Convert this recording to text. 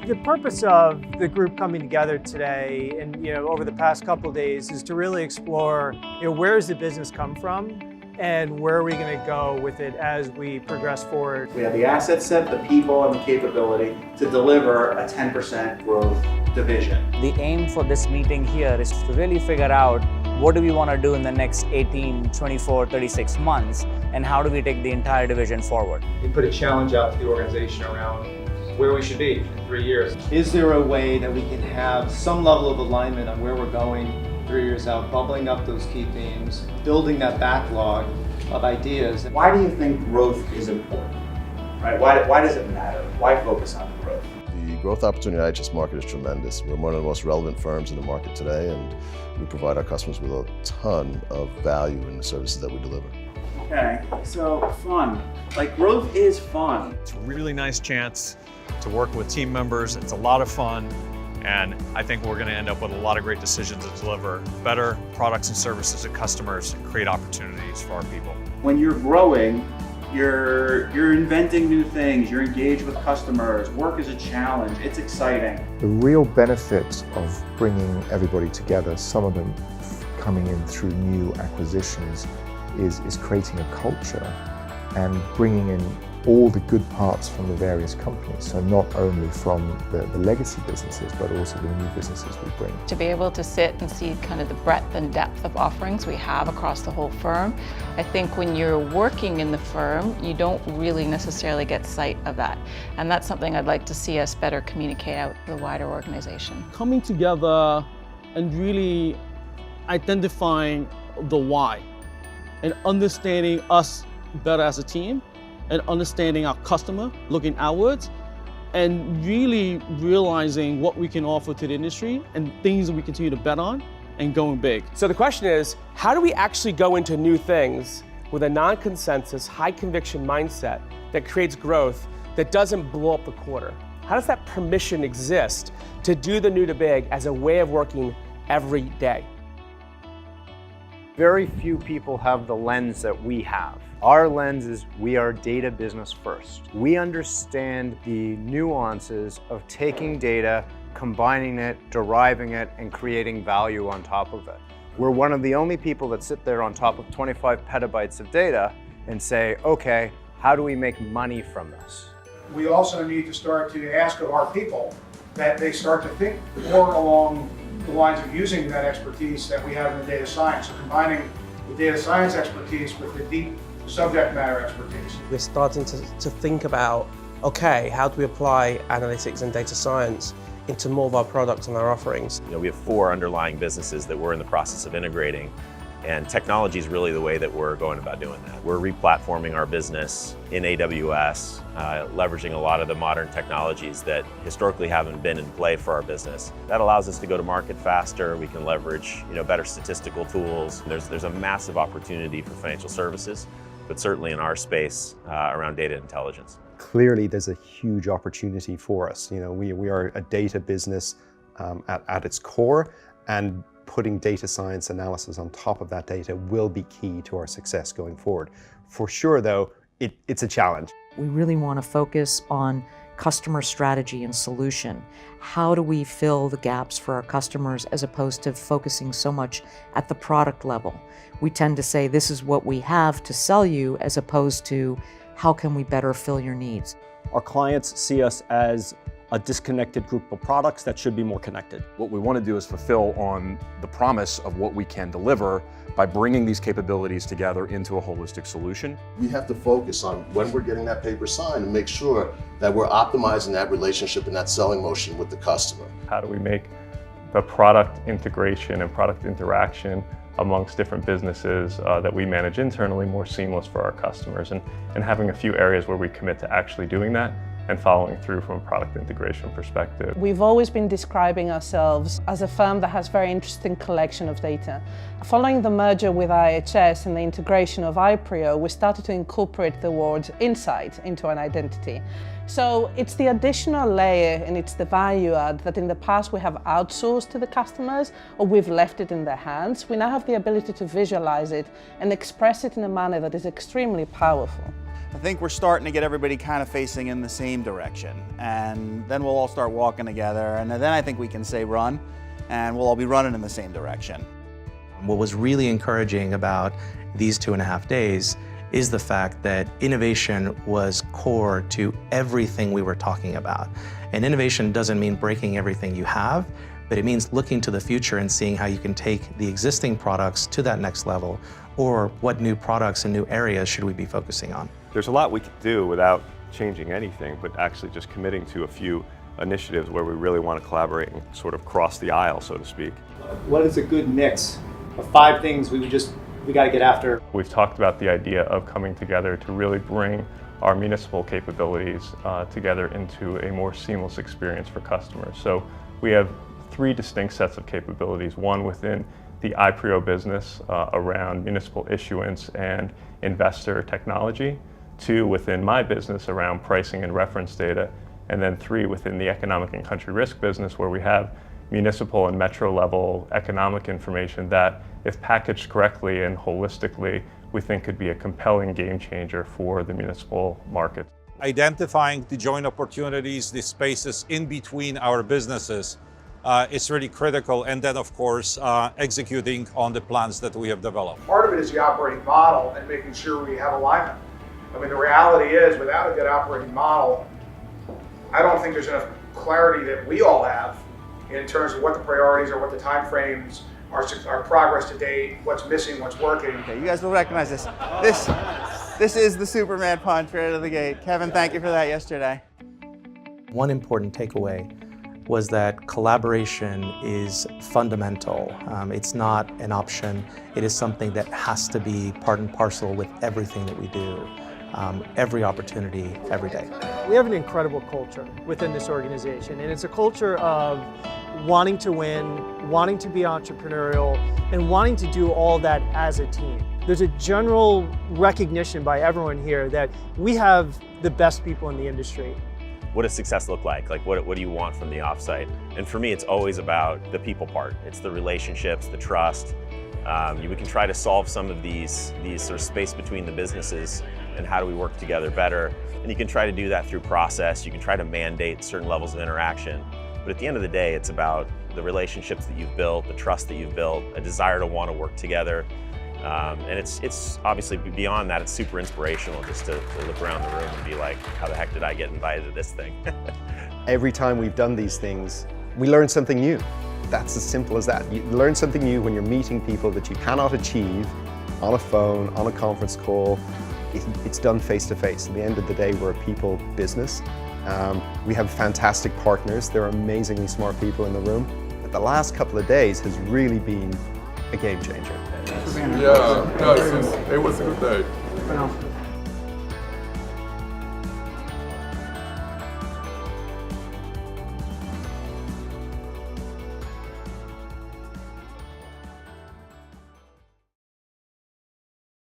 The purpose of the group coming together today and over the past couple of days is to really explore where does the business come from and where are we going to go with it as we progress forward. We have the asset set, the people, and the capability to deliver a 10% growth division. The aim for this meeting here is to really figure out what do we want to do in the next 18, 24, 36 months, and how do we take the entire division forward. We put a challenge out to the organization around where we should be in 3 years. Is there a way that we can have some level of alignment on where we're going 3 years out, bubbling up those key themes, building that backlog of ideas? Why do you think growth is important? Right? Why does it matter? Why focus on growth? The growth opportunity at IHS Markit is tremendous. We're one of the most relevant firms in the market today, and we provide our customers with a ton of value in the services that we deliver. Okay, so fun. Like, growth is fun. It's a really nice chance to work with team members. It's a lot of fun, and I think we're going to end up with a lot of great decisions to deliver better products and services to customers and create opportunities for our people. When you're growing, you're inventing new things, you're engaged with customers, work is a challenge, it's exciting. The real benefit of bringing everybody together, some of them coming in through new acquisitions, is creating a culture and bringing in all the good parts from the various companies. So not only from the legacy businesses, but also the new businesses we bring. To be able to sit and see kind of the breadth and depth of offerings we have across the whole firm, I think when you're working in the firm, you don't really necessarily get sight of that. And that's something I'd like to see us better communicate out to the wider organization. Coming together and really identifying the why and understanding us better as a team, and understanding our customer, looking outwards, and really realizing what we can offer to the industry and things that we continue to bet on and going big. So the question is, how do we actually go into new things with a non-consensus, high conviction mindset that creates growth that doesn't blow up the quarter? How does that permission exist to do the new to big as a way of working every day? Very few people have the lens that we have. Our lens is we are data business first. We understand the nuances of taking data, combining it, deriving it, and creating value on top of it. We're one of the only people that sit there on top of 25 petabytes of data and say, okay, how do we make money from this? We also need to start to ask of our people that they start to think more along the lines of using that expertise that we have in the data science. So combining the data science expertise with the deep subject matter expertise. We're starting to think about, okay, how do we apply analytics and data science into more of our products and our offerings? We have 4 underlying businesses that we're in the process of integrating, and technology is really the way that we're going about doing that. We're replatforming our business in AWS, leveraging a lot of the modern technologies that historically haven't been in play for our business. That allows us to go to market faster. We can leverage better statistical tools. There's a massive opportunity for financial services, but certainly in our space around data intelligence. Clearly there's a huge opportunity for us. We are a data business at its core, and putting data science analysis on top of that data will be key to our success going forward. For sure though, it's a challenge. We really want to focus on customer strategy and solution. How do we fill the gaps for our customers as opposed to focusing so much at the product level? We tend to say this is what we have to sell you as opposed to how can we better fill your needs. Our clients see us as a disconnected group of products that should be more connected. What we want to do is fulfill on the promise of what we can deliver by bringing these capabilities together into a holistic solution. We have to focus on when we're getting that paper signed and make sure that we're optimizing that relationship and that selling motion with the customer. How do we make the product integration and product interaction amongst different businesses that we manage internally more seamless for our customers, and having a few areas where we commit to actually doing that and following through from a product integration perspective. We've always been describing ourselves as a firm that has very interesting collection of data. Following the merger with IHS and the integration of iPrio, we started to incorporate the word insight into an identity. So it's the additional layer and it's the value add that in the past we have outsourced to the customers or we've left it in their hands. We now have the ability to visualize it and express it in a manner that is extremely powerful. I think we're starting to get everybody kind of facing in the same direction, and then we'll all start walking together, and then I think we can say run, and we'll all be running in the same direction. What was really encouraging about these 2.5 days is the fact that innovation was core to everything we were talking about. And innovation doesn't mean breaking everything you have, but it means looking to the future and seeing how you can take the existing products to that next level, or what new products and new areas should we be focusing on. There's a lot we could do without changing anything, but actually just committing to a few initiatives where we really want to collaborate and sort of cross the aisle, so to speak. What is a good mix of 5 things we got to get after? We've talked about the idea of coming together to really bring our municipal capabilities together into a more seamless experience for customers. So we have 3 distinct sets of capabilities, one within the iPrio business around municipal issuance and investor technology, 2 within my business around pricing and reference data, and then 3 within the economic and country risk business, where we have municipal and metro level economic information that, if packaged correctly and holistically, we think could be a compelling game changer for the municipal market. Identifying the joint opportunities, the spaces in between our businesses, is really critical, and then of course executing on the plans that we have developed. Part of it is the operating model and making sure we have alignment. I mean, the reality is, without a good operating model, I don't think there's enough clarity that we all have in terms of what the priorities are, what the time frames, our progress to date, what's missing, what's working. Okay, you guys will recognize this. This is the Superman punch right out of the gate. Kevin, thank you for that yesterday. One important takeaway was that collaboration is fundamental. It's not an option. It is something that has to be part and parcel with everything that we do, every opportunity, every day. We have an incredible culture within this organization, and it's a culture of wanting to win, wanting to be entrepreneurial, and wanting to do all that as a team. There's a general recognition by everyone here that we have the best people in the industry. What does success look like? Like what do you want from the offsite? And for me, it's always about the people part. It's the relationships, the trust. We can try to solve some of these sort of space between the businesses and how do we work together better. And you can try to do that through process. You can try to mandate certain levels of interaction. But at the end of the day, it's about the relationships that you've built, the trust that you've built, a desire to want to work together. And it's obviously beyond that, it's super inspirational just to look around the room and be like, how the heck did I get invited to this thing? Every time we've done these things, we learn something new. That's as simple as that. You learn something new when you're meeting people that you cannot achieve on a phone, on a conference call. It's done face to face. At the end of the day, we're a people business. We have fantastic partners. There are amazingly smart people in the room. But the last couple of days has really been a game changer. Yeah, it was a good day.